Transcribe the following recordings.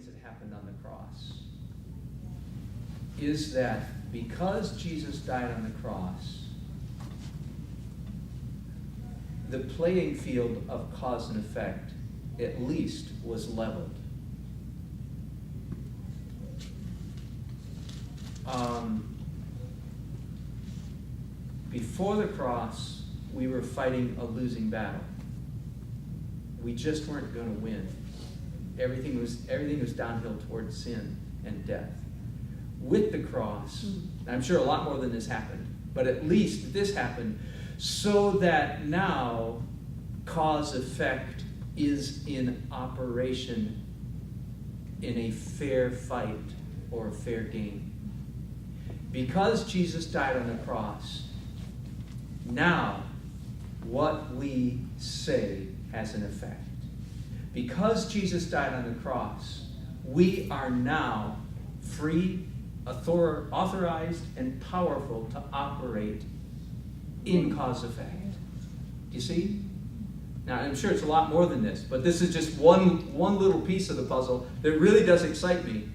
things that happened on the cross is that because Jesus died on the cross, the playing field of cause and effect at least was leveled. Before the cross, we were fighting a losing battle. We just weren't going to win. Everything was downhill towards sin and death. With the cross, and I'm sure a lot more than this happened, but at least this happened so that now cause-effect is in operation in a fair fight or a fair game. Because Jesus died on the cross, now what we say has an effect. Because Jesus died on the cross, we are now free, authorized, and powerful to operate in cause-effect. You see? Now, I'm sure it's a lot more than this, but this is just one little piece of the puzzle that really does excite me.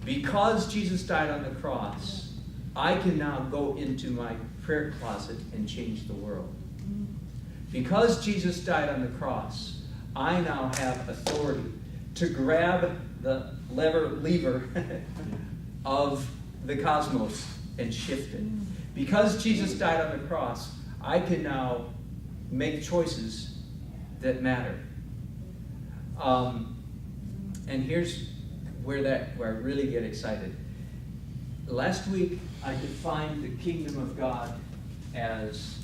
Because Jesus died on the cross, I can now go into my prayer closet and change the world. Because Jesus died on the cross, I now have authority to grab the lever of the cosmos and shift it. Because Jesus died on the cross, I can now make choices that matter. And here's where I really get excited. Last week, I defined the kingdom of God as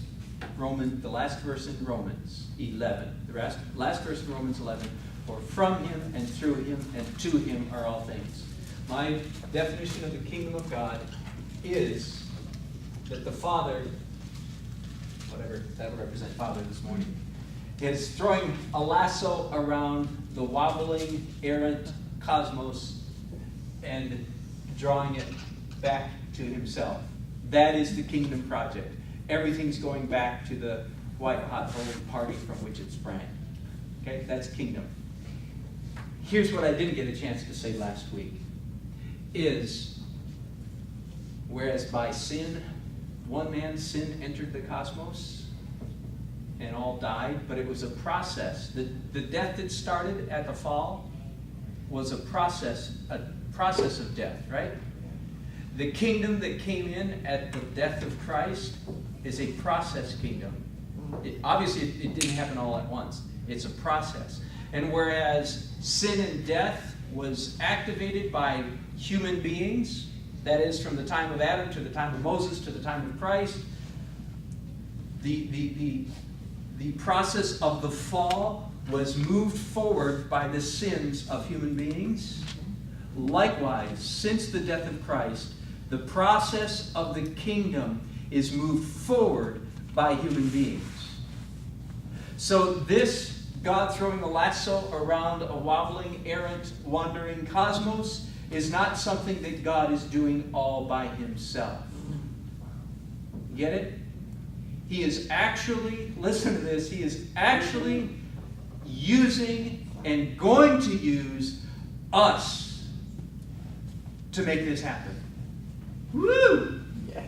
the last verse in Romans 11. The last verse in Romans 11. For from him and through him and to him are all things. My definition of the kingdom of God is that the Father, whatever that'll represent Father this morning, is throwing a lasso around the wobbling, errant cosmos and drawing it back to himself. That is the kingdom project. Everything's going back to the white-hot old party from which it sprang. Okay, that's kingdom. Here's what I didn't get a chance to say last week, is whereas by sin, one man's sin entered the cosmos and all died, but it was a process. The death that started at the fall was a process of death, right? The kingdom that came in at the death of Christ is a process kingdom. Obviously, it didn't happen all at once. It's a process. And whereas sin and death was activated by human beings, that is, from the time of Adam to the time of Moses to the time of Christ, the process of the fall was moved forward by the sins of human beings. Likewise, since the death of Christ, the process of the kingdom is moved forward by human beings. So this God throwing a lasso around a wobbling, errant, wandering cosmos is not something that God is doing all by himself. Get it? He is actually, listen to this, he is actually using and going to use us to make this happen. Woo! Yeah.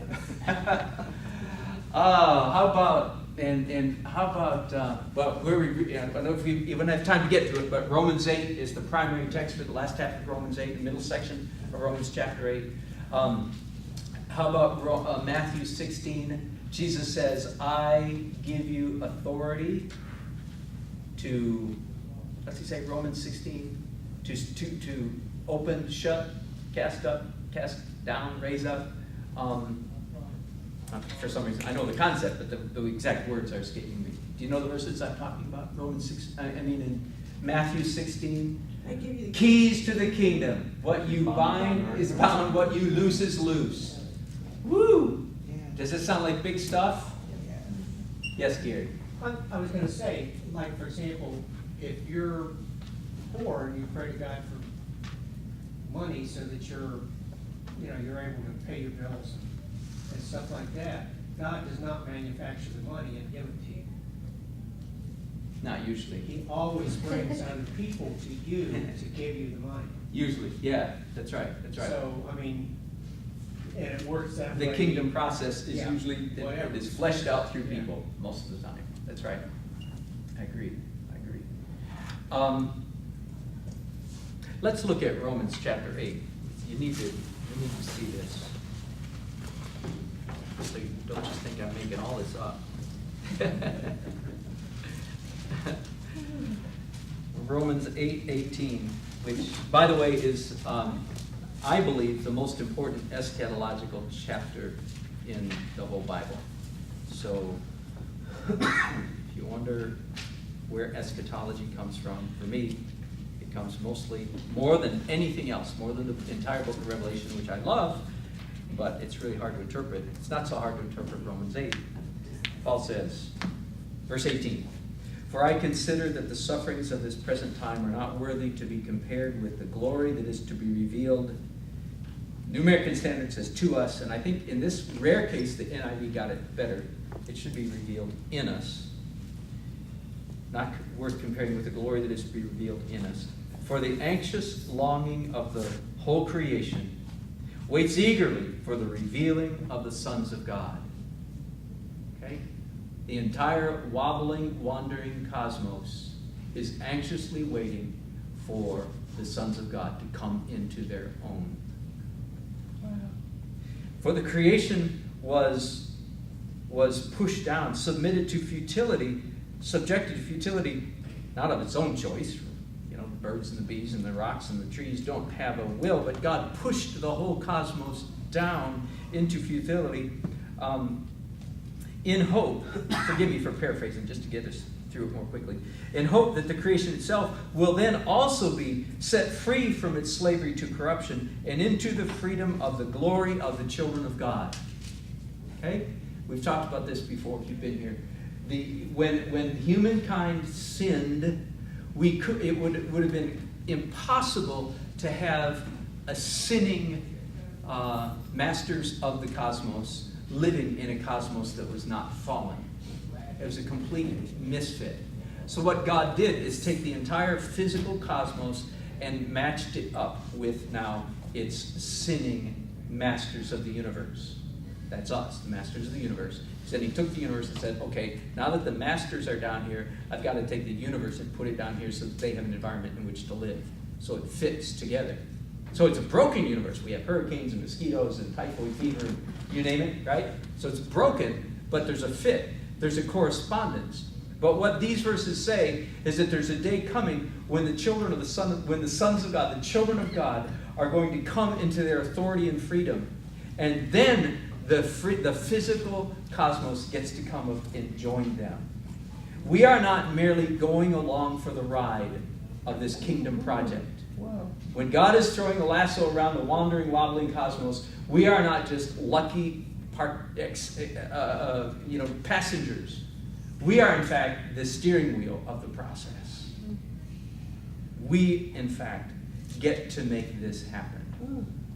How about well, I don't know if we even have time to get to it, but Romans 8 is the primary text for the last half of Romans 8, the middle section of Romans chapter 8. How about Matthew 16? Jesus says, I give you authority to, what's he say, Romans 16? To open, shut, cast up, cast down, raise up. For some reason, I know the concept, but the exact words are escaping me. Do you know the verses I'm talking about? In Matthew 16. I give you the keys to the kingdom. What you bind is bound, what you loose is loose. Woo! Yeah. Does this sound like big stuff? Yeah. Yes, Gary. I was going to say, like, for example, if you're poor and you pray to God for money so that you're able to pay your bills and stuff like that, God does not manufacture the money and give it to you. Not usually. He always brings other people to you to give you the money. Usually, yeah, that's right, that's right. So, I mean, and it works that way. The kingdom process is Yeah, usually, whatever. it is fleshed out through Yeah. people most of the time. That's right. I agree, I agree. Let's look at Romans chapter 8. You need to see this. So you don't just think I'm making all this up. Romans 8:18, which, by the way, is, I believe, the most important eschatological chapter in the whole Bible. So, if you wonder where eschatology comes from, for me, it comes mostly, more than anything else, more than the entire book of Revelation, which I love, but it's really hard to interpret. It's not so hard to interpret Romans 8. Paul says, verse 18, "For I consider that the sufferings of this present time are not worthy to be compared with the glory that is to be revealed." New American Standard says to us, and I think in this rare case the NIV got it better. It should be revealed in us. Not worth comparing with the glory that is to be revealed in us. "For the anxious longing of the whole creation waits eagerly for the revealing of the sons of God." Okay? The entire wobbling, wandering cosmos is anxiously waiting for the sons of God to come into their own. For the creation was pushed down, submitted to futility, subjected to futility, not of its own choice. You know, the birds and the bees and the rocks and the trees don't have a will, but God pushed the whole cosmos down into futility in hope, forgive me for paraphrasing just to get us through it more quickly, in hope that the creation itself will then also be set free from its slavery to corruption and into the freedom of the glory of the children of God. Okay? We've talked about this before if you've been here. When humankind sinned, it would have been impossible to have a sinning masters of the cosmos living in a cosmos that was not fallen. It was a complete misfit. So what God did is take the entire physical cosmos and matched it up with now its sinning masters of the universe. That's us, the masters of the universe. He said he took the universe and said, okay, now that the masters are down here, I've got to take the universe and put it down here so that they have an environment in which to live. So it fits together. So it's a broken universe. We have hurricanes and mosquitoes and typhoid fever, and you name it, right? So it's broken, but there's a fit. There's a correspondence. But what these verses say is that there's a day coming when the children of the sons of God, the children of God, are going to come into their authority and freedom. And then the physical cosmos gets to come up and join them. We are not merely going along for the ride of this kingdom project. Wow. When God is throwing a lasso around the wandering, wobbling cosmos, we are not just lucky passengers. We are, in fact, the steering wheel of the process. We, in fact, get to make this happen.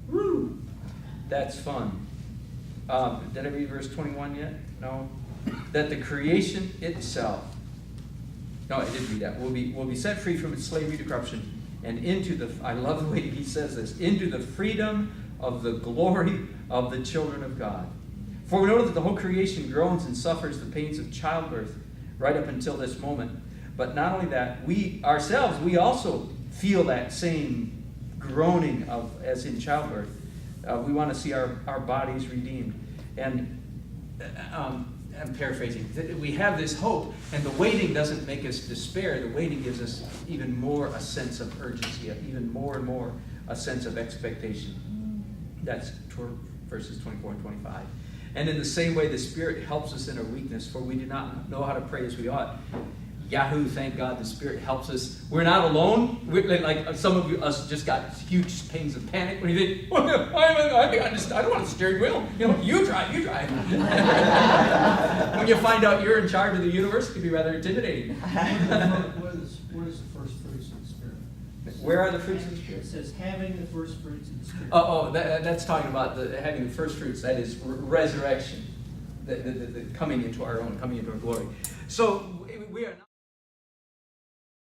Woo! That's fun. Did I read verse 21 yet? No? That the creation itself, no, I did read that, will be set free from its slavery to corruption and into the, I love the way he says this, into the freedom of the glory of the children of God. For we know that the whole creation groans and suffers the pains of childbirth right up until this moment. But not only that, we ourselves, we also feel that same groaning as in childbirth. We want to see our bodies redeemed. And I'm paraphrasing. We have this hope, and the waiting doesn't make us despair. The waiting gives us even more a sense of urgency, even more and more a sense of expectation. That's verses 24 and 25. And in the same way, the Spirit helps us in our weakness, for we do not know how to pray as we ought. Yahoo, thank God the Spirit helps us. We're not alone. Like some of us just got huge pains of panic when you think, I don't want a steering wheel. You drive. When you find out you're in charge of the universe, it can be rather intimidating. What is the first fruits of the Spirit? Where are the fruits of the Spirit? It says having the first fruits of the Spirit. That's talking about having the first fruits. That is resurrection, the coming into our own, coming into our glory. So we are not.